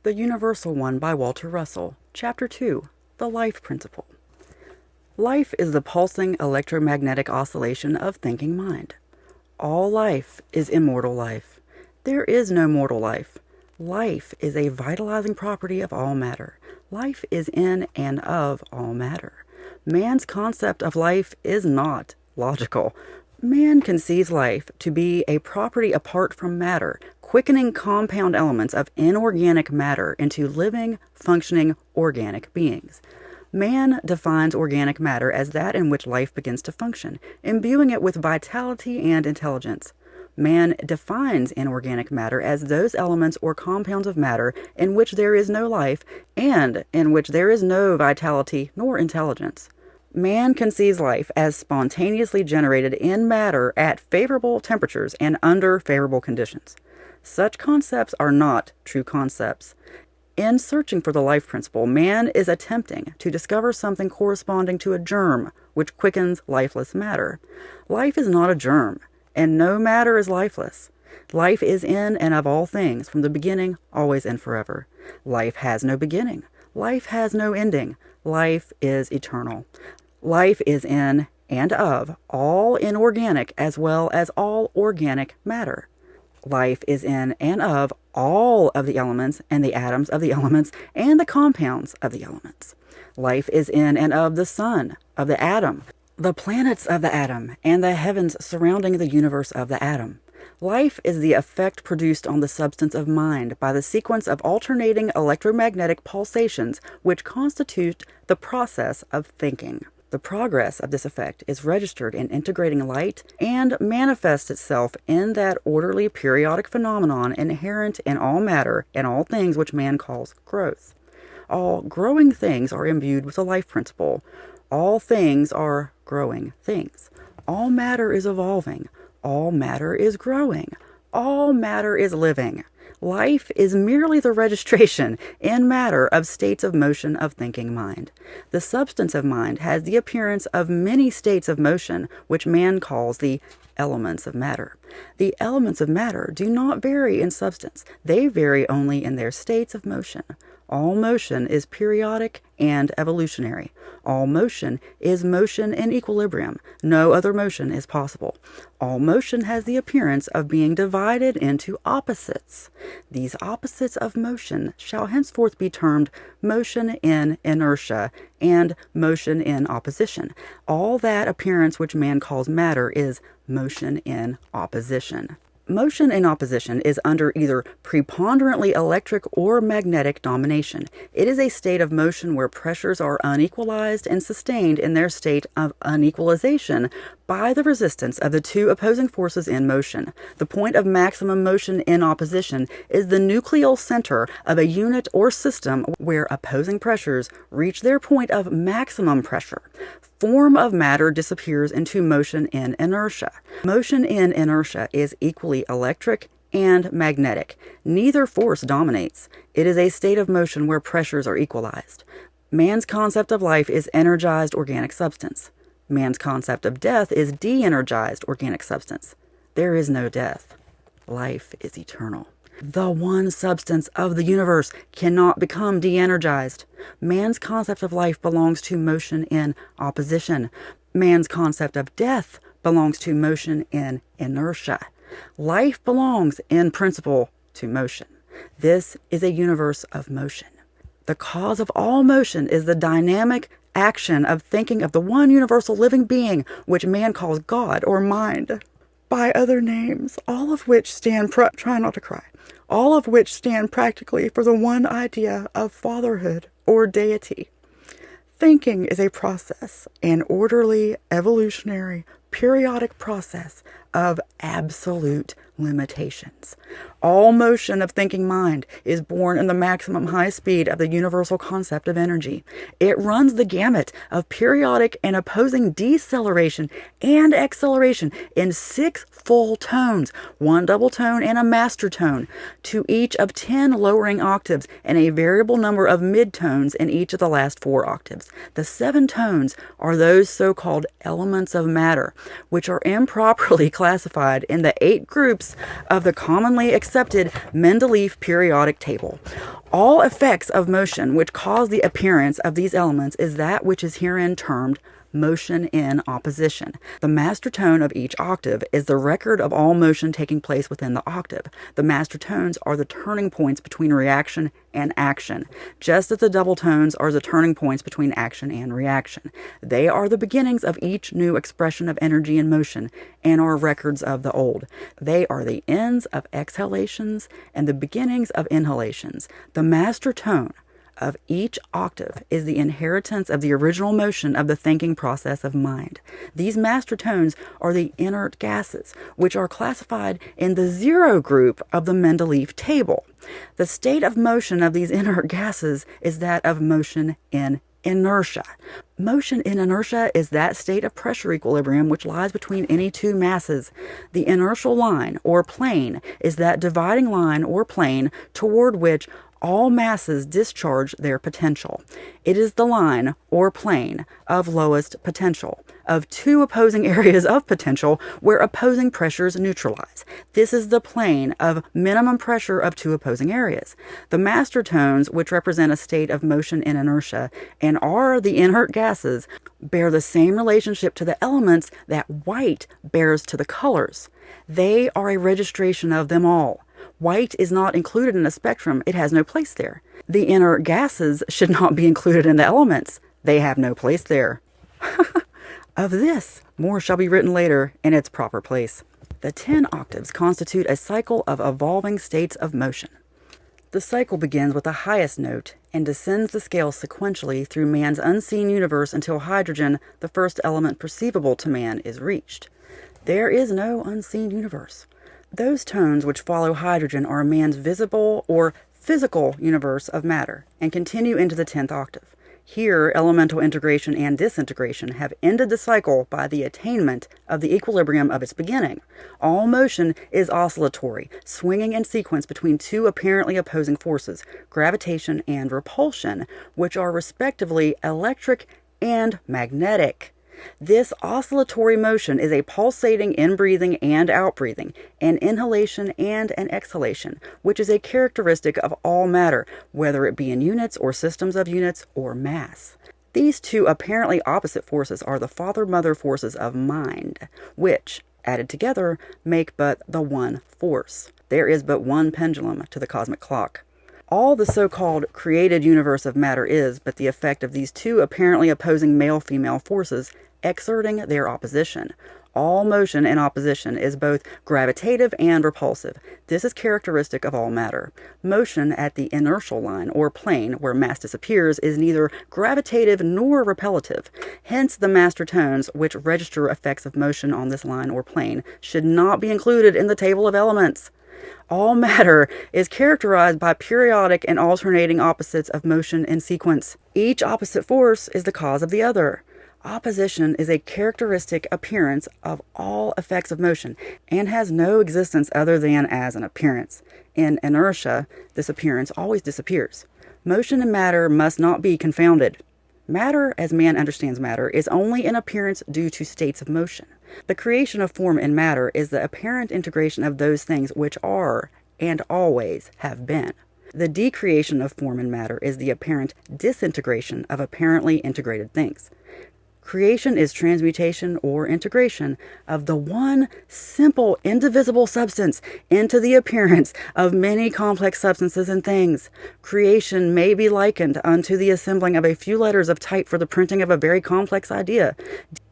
The Universal One by Walter Russell. Chapter 2. The Life Principle. Life is the pulsing electromagnetic oscillation of thinking mind. All life is immortal life. There is no mortal life. Life is a vitalizing property of all matter. Life is in and of all matter. Man's concept of life is not logical. Man conceives life to be a property apart from matter, quickening compound elements of inorganic matter into living, functioning, organic beings. Man defines organic matter as that in which life begins to function, imbuing it with vitality and intelligence. Man defines inorganic matter as those elements or compounds of matter in which there is no life and in which there is no vitality nor intelligence. Man conceives life as spontaneously generated in matter at favorable temperatures and under favorable conditions. Such concepts are not true concepts. In searching for the life principle, man is attempting to discover something corresponding to a germ which quickens lifeless matter. Life is not a germ, and no matter is lifeless. Life is in and of all things, from the beginning, always and forever. Life has no beginning. Life has no ending. Life is eternal. Life is in and of all inorganic as well as all organic matter. Life is in and of all of the elements and the atoms of the elements and the compounds of the elements. Life is in and of the sun, of the atom, the planets of the atom, and the heavens surrounding the universe of the atom. Life is the effect produced on the substance of mind by the sequence of alternating electromagnetic pulsations which constitute the process of thinking. The progress of this effect is registered in integrating light and manifests itself in that orderly periodic phenomenon inherent in all matter and all things which man calls growth. All growing things are imbued with the life principle. All things are growing things. All matter is evolving. All matter is growing. All matter is living. Life is merely the registration in matter of states of motion of thinking mind. The substance of mind has the appearance of many states of motion, which man calls the elements of matter. The elements of matter do not vary in substance. They vary only in their states of motion. All motion is periodic and evolutionary. All motion is motion in equilibrium. No other motion is possible. All motion has the appearance of being divided into opposites. These opposites of motion shall henceforth be termed motion in inertia and motion in opposition. All that appearance which man calls matter is motion in opposition. Motion in opposition is under either preponderantly electric or magnetic domination. It is a state of motion where pressures are unequalized and sustained in their state of unequalization by the resistance of the two opposing forces in motion. The point of maximum motion in opposition is the nucleal center of a unit or system where opposing pressures reach their point of maximum pressure. Form of matter disappears into motion in inertia. Motion in inertia is equally electric and magnetic. Neither force dominates. It is a state of motion where pressures are equalized. Man's concept of life is energized organic substance. Man's concept of death is de-energized organic substance. There is no death. Life is eternal. The one substance of the universe cannot become de-energized. Man's concept of life belongs to motion in opposition. Man's concept of death belongs to motion in inertia. Life belongs in principle to motion. This is a universe of motion. The cause of all motion is the dynamic action of thinking of the one universal living being which man calls God or mind by other names, all of which stand try not to cry. All of which stand practically for the one idea of fatherhood or deity. Thinking is a process, an orderly, evolutionary, periodic process of absolute limitations. All motion of thinking mind is born in the maximum high speed of the universal concept of energy. It runs the gamut of periodic and opposing deceleration and acceleration in 6 full tones, 1 double tone and a master tone, to each of 10 lowering octaves and a variable number of midtones in each of the last 4 octaves. The 7 tones are those so-called elements of matter, which are improperly classified in the 8 groups of the commonly accepted Mendeleev periodic table. All effects of motion which cause the appearance of these elements is that which is herein termed motion in opposition. The master tone of each octave is the record of all motion taking place within the octave. The master tones are the turning points between reaction and action, just as the double tones are the turning points between action and reaction. They are the beginnings of each new expression of energy and motion, and are records of the old. They are the ends of exhalations and the beginnings of inhalations. The master tone of each octave is the inheritance of the original motion of the thinking process of mind. These master tones are the inert gases, which are classified in the 0 group of the Mendeleev table. The state of motion of these inert gases is that of motion in inertia. Motion in inertia is that state of pressure equilibrium which lies between any 2 masses. The inertial line or plane is that dividing line or plane toward which all masses discharge their potential. It is the line or plane of lowest potential of 2 opposing areas of potential where opposing pressures neutralize. This is the plane of minimum pressure of 2 opposing areas. The master tones, which represent a state of motion in inertia and are the inert gases, bear the same relationship to the elements that white bears to the colors. They are a registration of them all. White is not included in the spectrum. It has no place there. The inert gases should not be included in the elements. They have no place there. Of this, more shall be written later in its proper place. The 10 octaves constitute a cycle of evolving states of motion. The cycle begins with the highest note and descends the scale sequentially through man's unseen universe until hydrogen, the first element perceivable to man, is reached. There is no unseen universe. Those tones which follow hydrogen are man's visible or physical universe of matter and continue into the 10th octave. Here, elemental integration and disintegration have ended the cycle by the attainment of the equilibrium of its beginning. All motion is oscillatory, swinging in sequence between 2 apparently opposing forces, gravitation and repulsion, which are respectively electric and magnetic. This oscillatory motion is a pulsating in-breathing and out-breathing, an inhalation and an exhalation, which is a characteristic of all matter, whether it be in units or systems of units or mass. These 2 apparently opposite forces are the father-mother forces of mind, which, added together, make but the one force. There is but one pendulum to the cosmic clock. All the so-called created universe of matter is but the effect of these 2 apparently opposing male-female forces exerting their opposition. All motion in opposition is both gravitative and repulsive. This is characteristic of all matter. Motion at the inertial line or plane where mass disappears is neither gravitative nor repellative. Hence, the master tones, which register effects of motion on this line or plane, should not be included in the table of elements. All matter is characterized by periodic and alternating opposites of motion in sequence. Each opposite force is the cause of the other. Opposition is a characteristic appearance of all effects of motion and has no existence other than as an appearance. In inertia, this appearance always disappears. Motion and matter must not be confounded. Matter, as man understands matter, is only an appearance due to states of motion. The creation of form in matter is the apparent integration of those things which are and always have been. The decreation of form in matter is the apparent disintegration of apparently integrated things. Creation is transmutation or integration of the one simple, indivisible substance into the appearance of many complex substances and things. Creation may be likened unto the assembling of a few letters of type for the printing of a very complex idea.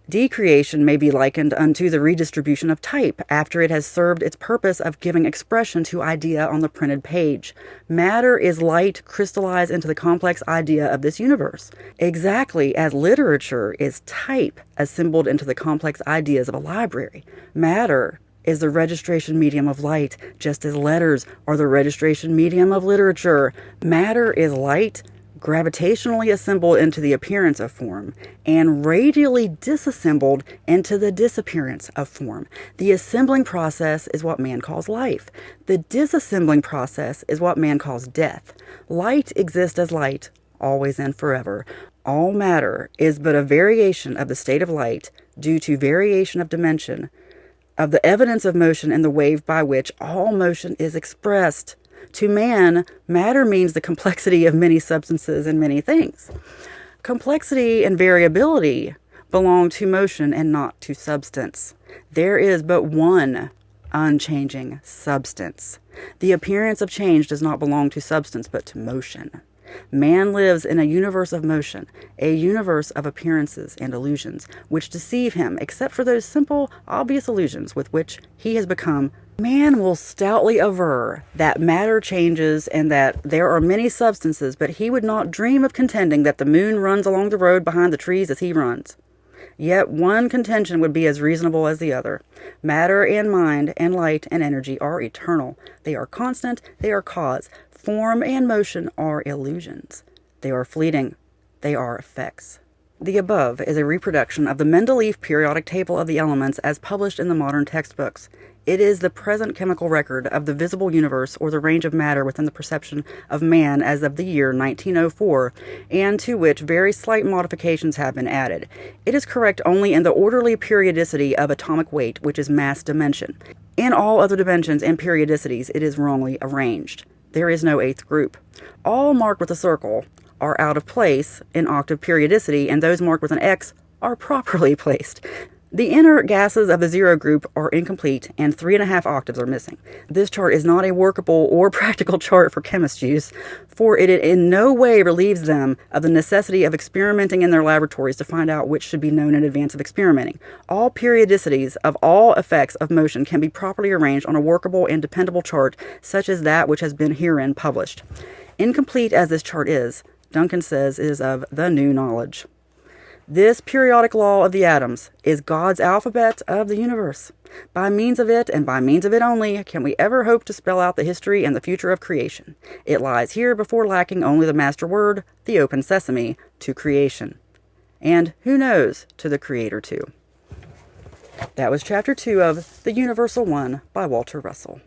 Decreation may be likened unto the redistribution of type after it has served its purpose of giving expression to idea on the printed page. Matter is light crystallized into the complex idea of this universe, exactly as literature is type assembled into the complex ideas of a library. Matter is the registration medium of light, just as letters are the registration medium of literature. Matter is light gravitationally assembled into the appearance of form, and radially disassembled into the disappearance of form. The assembling process is what man calls life. The disassembling process is what man calls death. Light exists as light, always and forever. All matter is but a variation of the state of light due to variation of dimension of the evidence of motion and the wave by which all motion is expressed. To man, matter means the complexity of many substances and many things. Complexity and variability belong to motion and not to substance. There is but one unchanging substance. The appearance of change does not belong to substance but to motion. Man lives in a universe of motion, a universe of appearances and illusions, which deceive him except for those simple, obvious illusions with which he has become. Man will stoutly aver that matter changes and that there are many substances, but he would not dream of contending that the moon runs along the road behind the trees as he runs. Yet one contention would be as reasonable as the other. Matter and mind and light and energy are eternal. They are constant. They are cause. Form and motion are illusions. They are fleeting. They are effects. The above is a reproduction of the Mendeleev periodic table of the elements as published in the modern textbooks. It is the present chemical record of the visible universe or the range of matter within the perception of man as of the year 1904, and to which very slight modifications have been added. It is correct only in the orderly periodicity of atomic weight, which is mass dimension. In all other dimensions and periodicities, it is wrongly arranged. There is no eighth group. All marked with a circle are out of place in octave periodicity, and those marked with an X are properly placed. The inner gases of the zero group are incomplete, and 3.5 octaves are missing. This chart is not a workable or practical chart for chemists' use, for it in no way relieves them of the necessity of experimenting in their laboratories to find out which should be known in advance of experimenting. All periodicities of all effects of motion can be properly arranged on a workable and dependable chart, such as that which has been herein published. Incomplete as this chart is, Duncan says it is of the new knowledge. This periodic law of the atoms is God's alphabet of the universe. By means of it, and by means of it only, can we ever hope to spell out the history and the future of creation. It lies here before lacking only the master word, the open sesame, to creation. And, who knows, to the Creator too. That was Chapter 2 of The Universal One by Walter Russell.